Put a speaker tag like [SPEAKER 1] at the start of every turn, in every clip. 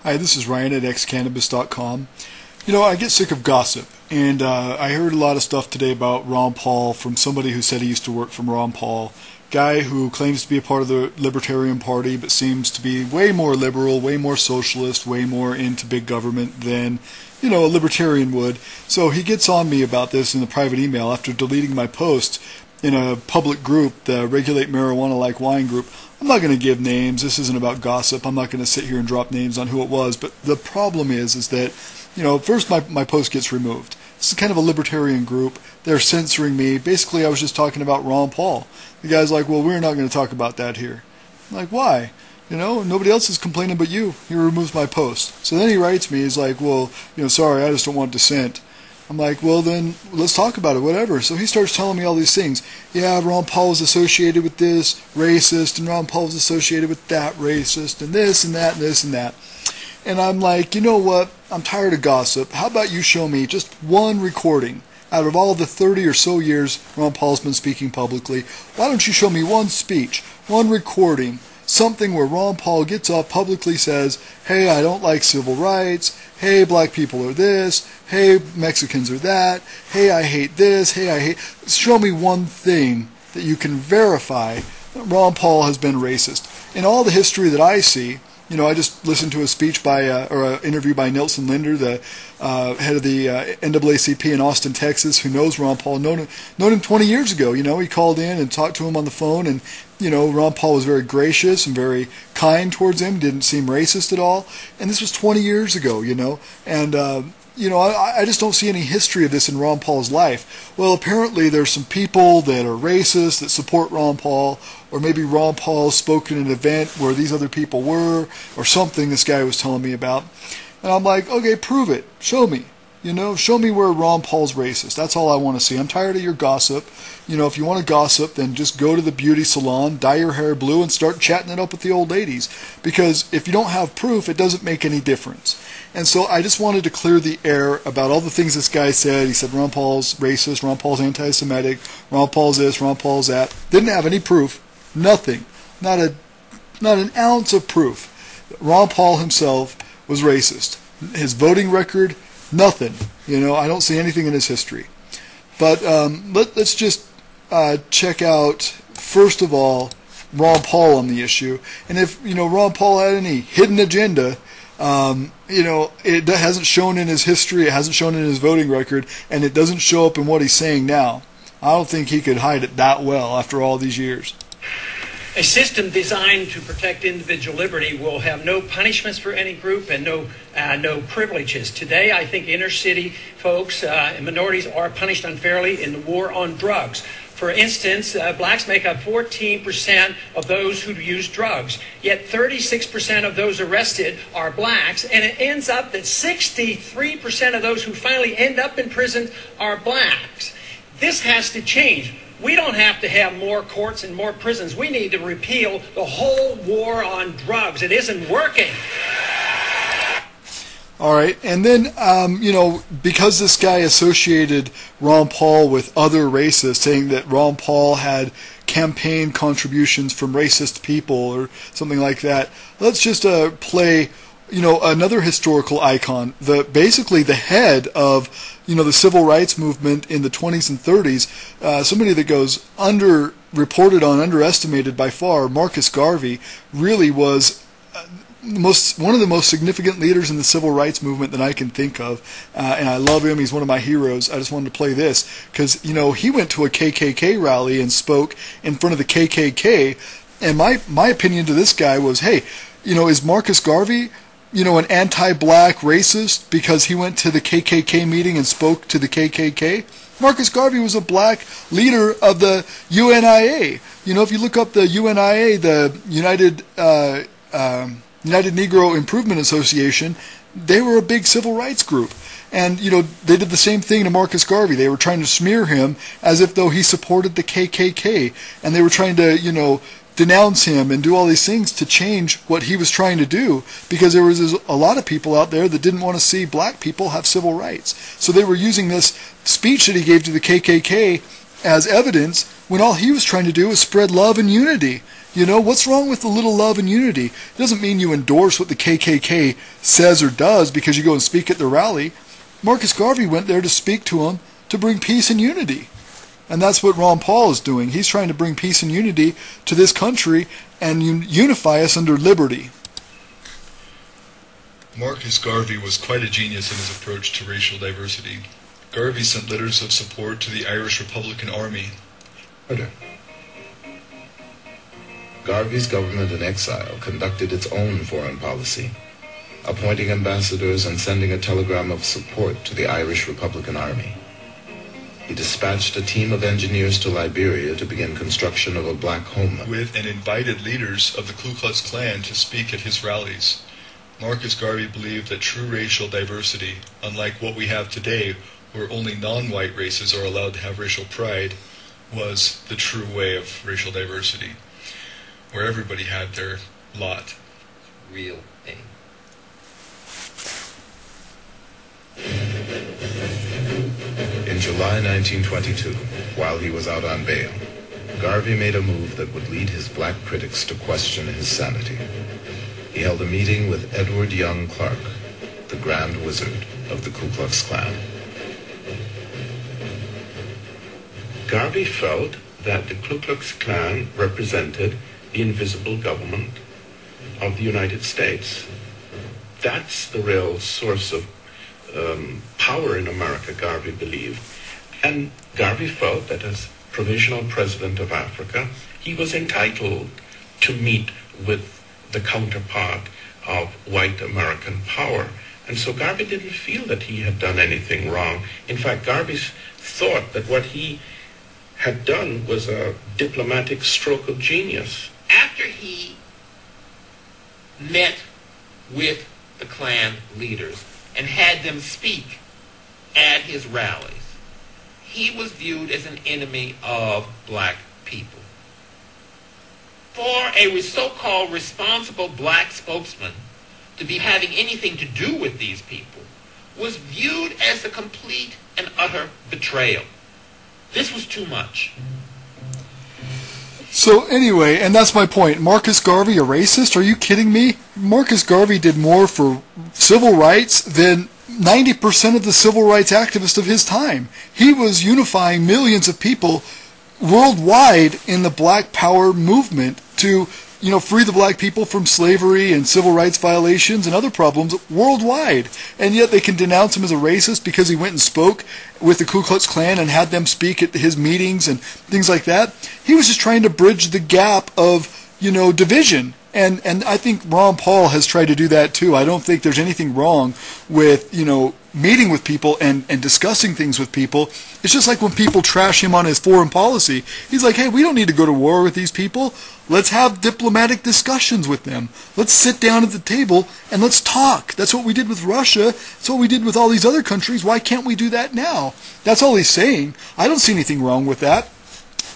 [SPEAKER 1] Hi, this is Ryan at xcannabis.com. You know, I get sick of gossip, and I heard a lot of stuff today about Ron Paul from somebody who said he used to work for Ron Paul, guy who claims to be a part of the Libertarian Party but seems to be way more liberal, way more socialist, way more into big government than, you know, a libertarian would. So he gets on me about this in a private email after deleting my post in a public group, the Regulate Marijuana Like Wine group. I'm not going to give names. This isn't about gossip. I'm not going to sit here and drop names on who it was. But the problem is that, you know, first my post gets removed. This is kind of a libertarian group. They're censoring me. Basically, I was just talking about Ron Paul. The guy's like, well, we're not going to talk about that here. I'm like, why? You know, nobody else is complaining but you. He removes my post. So then he writes me. He's like, well, you know, sorry, I just don't want dissent. I'm like, well, then let's talk about it, whatever. So he starts telling me all these things. Yeah, Ron Paul was associated with this, racist, and Ron Paul was associated with that, racist, and this and that and this and that. And I'm like, you know what? I'm tired of gossip. How about you show me just one recording out of all the 30 or so years Ron Paul's been speaking publicly? Why don't you show me one speech, one recording, something where Ron Paul gets up, publicly says, hey, I don't like civil rights, hey, black people are this, hey, Mexicans are that, hey, I hate this, hey, I hate... Show me one thing that you can verify that Ron Paul has been racist. In all the history that I see, you know, I just listened to a speech by, or an interview by Nelson Linder, the head of the NAACP in Austin, Texas, who knows Ron Paul, known him 20 years ago. You know, he called in and talked to him on the phone, and, you know, Ron Paul was very gracious and very kind towards him, didn't seem racist at all. And this was 20 years ago, you know, and, you know, I just don't see any history of this in Ron Paul's life. Well, apparently there's some people that are racist that support Ron Paul, or maybe Ron Paul spoke at an event where these other people were, or something this guy was telling me about. And I'm like, okay, prove it. Show me. You know, show me where Ron Paul's racist. That's all I want to see. I'm tired of your gossip. You know, if you want to gossip, then just go to the beauty salon, dye your hair blue, and start chatting it up with the old ladies. Because if you don't have proof, it doesn't make any difference. And so I just wanted to clear the air about all the things this guy said. He said Ron Paul's racist, Ron Paul's anti-Semitic, Ron Paul's this, Ron Paul's that. Didn't have any proof. Nothing. Not an ounce of proof that Ron Paul himself was racist. His voting record, nothing. You know, I don't see anything in his history. But let's just check out, first of all, Ron Paul on the issue. And if, you know, Ron Paul had any hidden agenda, you know, it hasn't shown in his history, it hasn't shown in his voting record, and it doesn't show up in what he's saying now. I don't think he could hide it that well after all these years.
[SPEAKER 2] A system designed to protect individual liberty will have no punishments for any group and no privileges. Today, I think inner city folks and minorities are punished unfairly in the war on drugs. For instance, blacks make up 14% of those who use drugs, yet 36% of those arrested are blacks, and it ends up that 63% of those who finally end up in prison are blacks. This has to change. We don't have to have more courts and more prisons. We need to repeal the whole war on drugs. It isn't working.
[SPEAKER 1] All right, and then, you know, because this guy associated Ron Paul with other racists, saying that Ron Paul had campaign contributions from racist people or something like that, let's just play, you know, another historical icon, basically the head of, you know, the civil rights movement in the 20s and 30s, somebody that goes underreported on, underestimated by far, Marcus Garvey, really was one of the most significant leaders in the civil rights movement that I can think of, and I love him. He's one of my heroes. I just wanted to play this because, you know, he went to a KKK rally and spoke in front of the KKK, and my opinion to this guy was, hey, you know, is Marcus Garvey, you know, an anti-black racist because he went to the KKK meeting and spoke to the KKK? Marcus Garvey was a black leader of the UNIA. You know, if you look up the UNIA, the United Negro Improvement Association, they were a big civil rights group. And, you know, they did the same thing to Marcus Garvey. They were trying to smear him as if though he supported the KKK. And they were trying to, you know, denounce him and do all these things to change what he was trying to do, because there was a lot of people out there that didn't want to see black people have civil rights. So they were using this speech that he gave to the KKK as evidence when all he was trying to do was spread love and unity. You know, what's wrong with a little love and unity? It doesn't mean you endorse what the KKK says or does because you go and speak at the rally. Marcus Garvey went there to speak to them to bring peace and unity. And that's what Ron Paul is doing. He's trying to bring peace and unity to this country and unify us under liberty.
[SPEAKER 3] Marcus Garvey was quite a genius in his approach to racial diversity. Garvey sent letters of support to the Irish Republican Army.
[SPEAKER 4] Garvey's government in exile conducted its own foreign policy, appointing ambassadors and sending a telegram of support to the Irish Republican Army. He dispatched a team of engineers to Liberia to begin construction of a black homeland.
[SPEAKER 3] With and invited leaders of the Ku Klux Klan to speak at his rallies. Marcus Garvey believed that true racial diversity, unlike what we have today, where only non-white races are allowed to have racial pride, was the true way of racial diversity, where everybody had their lot.
[SPEAKER 5] Real thing.
[SPEAKER 4] In July 1922, while he was out on bail, Garvey made a move that would lead his black critics to question his sanity. He held a meeting with Edward Young Clark, the Grand Wizard of the Ku Klux Klan.
[SPEAKER 6] Garvey felt that the Ku Klux Klan represented the invisible government of the United States. That's the real source of power in America, Garvey believed. And Garvey felt that as provisional president of Africa, he was entitled to meet with the counterpart of white American power. And so Garvey didn't feel that he had done anything wrong. In fact, Garvey thought that what he had done was a diplomatic stroke of genius.
[SPEAKER 5] After he met with the Klan leaders and had them speak at his rallies, he was viewed as an enemy of black people. For a so-called responsible black spokesman to be having anything to do with these people was viewed as a complete and utter betrayal. This was too much.
[SPEAKER 1] So anyway, and that's my point. Marcus Garvey, a racist? Are you kidding me? Marcus Garvey did more for civil rights than 90% of the civil rights activists of his time. He was unifying millions of people worldwide in the Black Power movement to, free the black people from slavery and civil rights violations and other problems worldwide. And yet they can denounce him as a racist because he went and spoke with the Ku Klux Klan and had them speak at his meetings and things like that. He was just trying to bridge the gap of, division. And I think Ron Paul has tried to do that too. I don't think there's anything wrong with, meeting with people and discussing things with people. It's just like when people trash him on his foreign policy. He's like, hey, we don't need to go to war with these people. Let's have diplomatic discussions with them. Let's sit down at the table and let's talk. That's what we did with Russia. That's what we did with all these other countries. Why can't we do that now? That's all he's saying. I don't see anything wrong with that.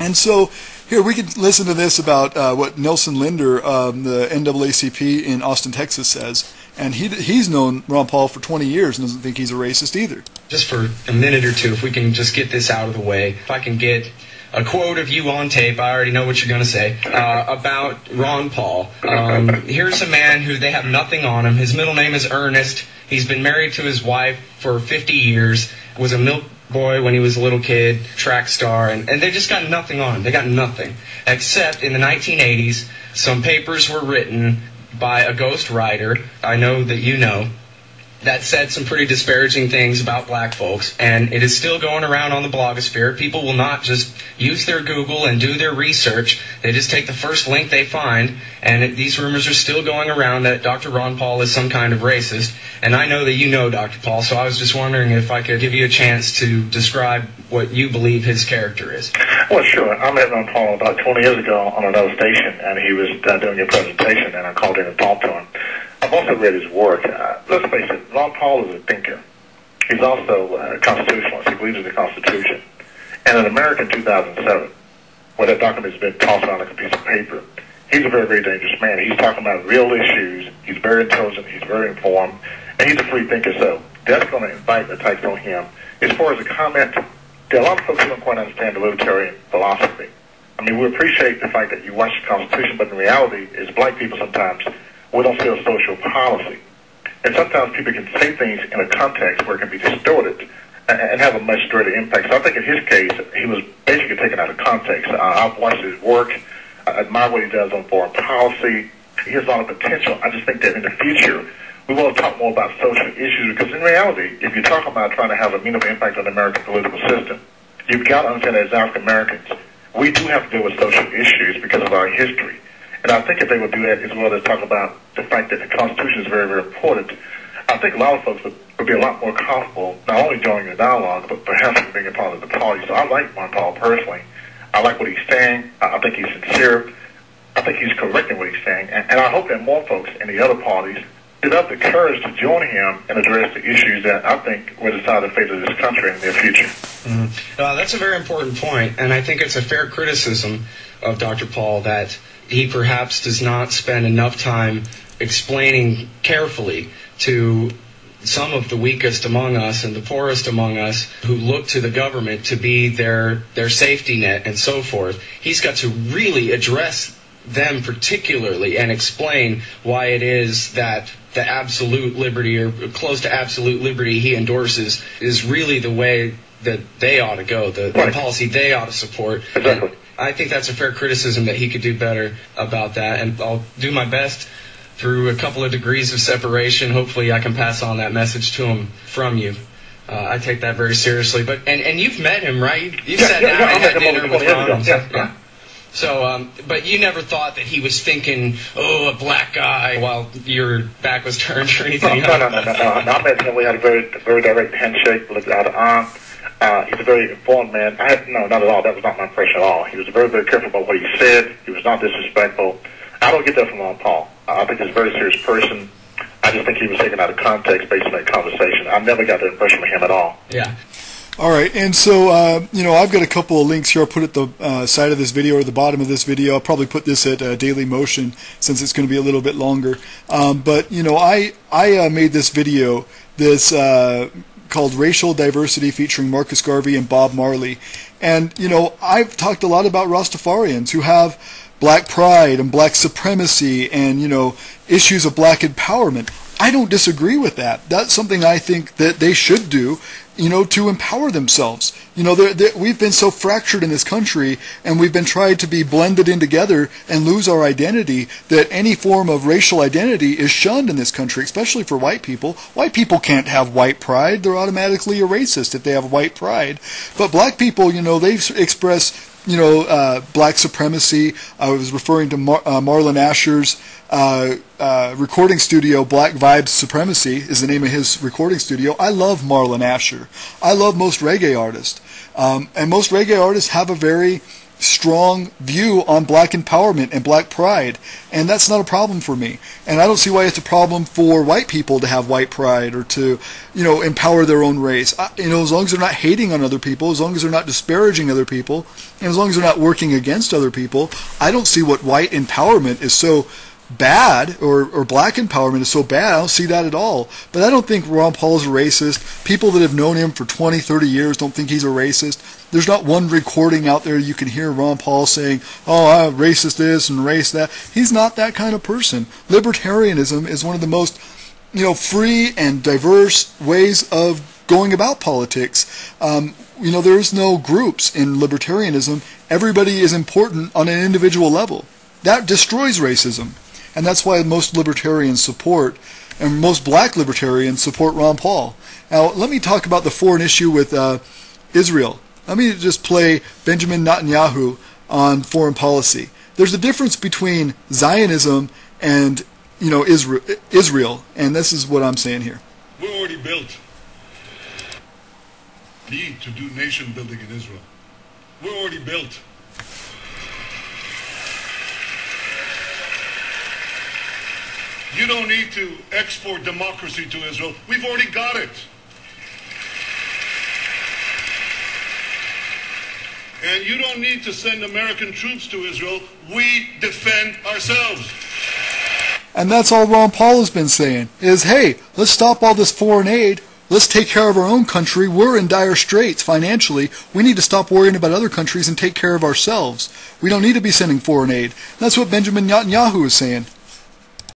[SPEAKER 1] And so here, we can listen to this about what Nelson Linder, the NAACP in Austin, Texas, says. And he's known Ron Paul for 20 years and doesn't think he's a racist either.
[SPEAKER 7] Just for a minute or two, if we can just get this out of the way. If I can get a quote of you on tape, I already know what you're going to say, about Ron Paul. Here's a man who they have nothing on him. His middle name is Ernest. He's been married to his wife for 50 years, was a milk boy when he was a little kid, track star, and they just got nothing on him. They got nothing. Except in the 1980s, some papers were written by a ghost writer, I know that you know, that said some pretty disparaging things about black folks, and it is still going around on the blogosphere. People will not just use their Google and do their research. They just take the first link they find, and these rumors are still going around that Dr. Ron Paul is some kind of racist. And I know that you know Dr. Paul, so I was just wondering if I could give you a chance to describe what you believe his character is.
[SPEAKER 8] Well, sure. I met Ron Paul about 20 years ago on another station, and he was doing a presentation, and I called in and talked to him. I've also read his work. Let's face it, Ron Paul is a thinker. He's also a constitutionalist. He believes in the Constitution. And in America in 2007, where that document has been tossed around like a piece of paper, he's a very, very dangerous man. He's talking about real issues. He's very intelligent. He's very informed. And he's a free thinker, so that's going to invite attacks on him. As far as a comment, there are a lot of folks who don't quite understand the libertarian philosophy. I mean, we appreciate the fact that you watch the Constitution, but in reality, as black people sometimes, we don't feel social policy. And sometimes people can say things in a context where it can be distorted and have a much greater impact. So I think in his case, he was basically taken out of context. I've watched his work. I admire what he does on foreign policy. He has a lot of potential. I just think that in the future, we want to talk more about social issues, because in reality, if you're talking about trying to have a meaningful impact on the American political system, you've got to understand that as African Americans, we do have to deal with social issues because of our history. And I think if they would do that, as well as talk about the fact that the Constitution is very, very important, I think a lot of folks would be a lot more comfortable not only joining the dialogue, but perhaps being a part of the party. So I like Ron Paul personally. I like what he's saying. I think he's sincere. I think he's correct in what he's saying. And I hope that more folks in the other parties develop the courage to join him and address the issues that I think will decide the fate of this country in the near future.
[SPEAKER 7] That's a very important point, and I think it's a fair criticism of Dr. Paul that he perhaps does not spend enough time explaining carefully to some of the weakest among us and the poorest among us who look to the government to be their safety net and so forth. He's got to really address them particularly and explain why it is that the absolute liberty or close to absolute liberty he endorses is really the way that they ought to go, the policy they ought to support.
[SPEAKER 8] Exactly.
[SPEAKER 7] And I think that's a fair criticism that he could do better about that, and I'll do my best through a couple of degrees of separation. Hopefully I can pass on that message to him from you. I take that very seriously. But and you've met him, right? You've sat down and had dinner with Ron. Yeah. So, but you never thought that he was thinking, oh, a black guy, while your back was turned or anything?
[SPEAKER 8] No. I met him. We had a very direct handshake, looked eye to eye. He's a very informed man. No, not at all. That was not my impression at all. He was very, very careful about what he said. He was not disrespectful. I don't get that from Ron Paul. I think he's a very serious person. I just think he was taken out of context based on that conversation. I never got that impression from him at all.
[SPEAKER 7] Yeah.
[SPEAKER 1] All right, and so, I've got a couple of links here. I'll put at the side of this video or the bottom of this video. I'll probably put this at Daily Motion since it's going to be a little bit longer. But I made this video called Racial Diversity featuring Marcus Garvey and Bob Marley. And, I've talked a lot about Rastafarians who have black pride and black supremacy and, issues of black empowerment. I don't disagree with that. That's something I think that they should do, to empower themselves. We've been so fractured in this country, and we've been trying to be blended in together and lose our identity, that any form of racial identity is shunned in this country, especially for white people. White people can't have white pride. They're automatically a racist if they have white pride. But black people, they express black supremacy. I was referring to Marlon Asher's recording studio. Black Vibes Supremacy is the name of his recording studio. I love Marlon Asher. I love most reggae artists. And most reggae artists have a very strong view on black empowerment and black pride, and that's not a problem for me. And I don't see why it's a problem for white people to have white pride or to, empower their own race. As long as they're not hating on other people, as long as they're not disparaging other people, and as long as they're not working against other people, I don't see what white empowerment is so bad or black empowerment is so bad. I don't see that at all. But I don't think Ron Paul is a racist. People that have known him for 20, 30 years don't think he's a racist. There's not one recording out there you can hear Ron Paul saying, oh, I'm racist this and race that. He's not that kind of person. Libertarianism is one of the most, free and diverse ways of going about politics. There's no groups in libertarianism. Everybody is important on an individual level. That destroys racism. And that's why most libertarians support, and most black libertarians support Ron Paul. Now, let me talk about the foreign issue with Israel. Let me just play Benjamin Netanyahu on foreign policy. There's a difference between Zionism and, Israel, and this is what I'm saying here.
[SPEAKER 9] We're already built. Need to do nation building in Israel. We're already built. You don't need to export democracy to Israel. We've already got it. And you don't need to send American troops to Israel. We defend ourselves.
[SPEAKER 1] And that's all Ron Paul has been saying, is, hey, let's stop all this foreign aid. Let's take care of our own country. We're in dire straits financially. We need to stop worrying about other countries and take care of ourselves. We don't need to be sending foreign aid. That's what Benjamin Netanyahu is saying.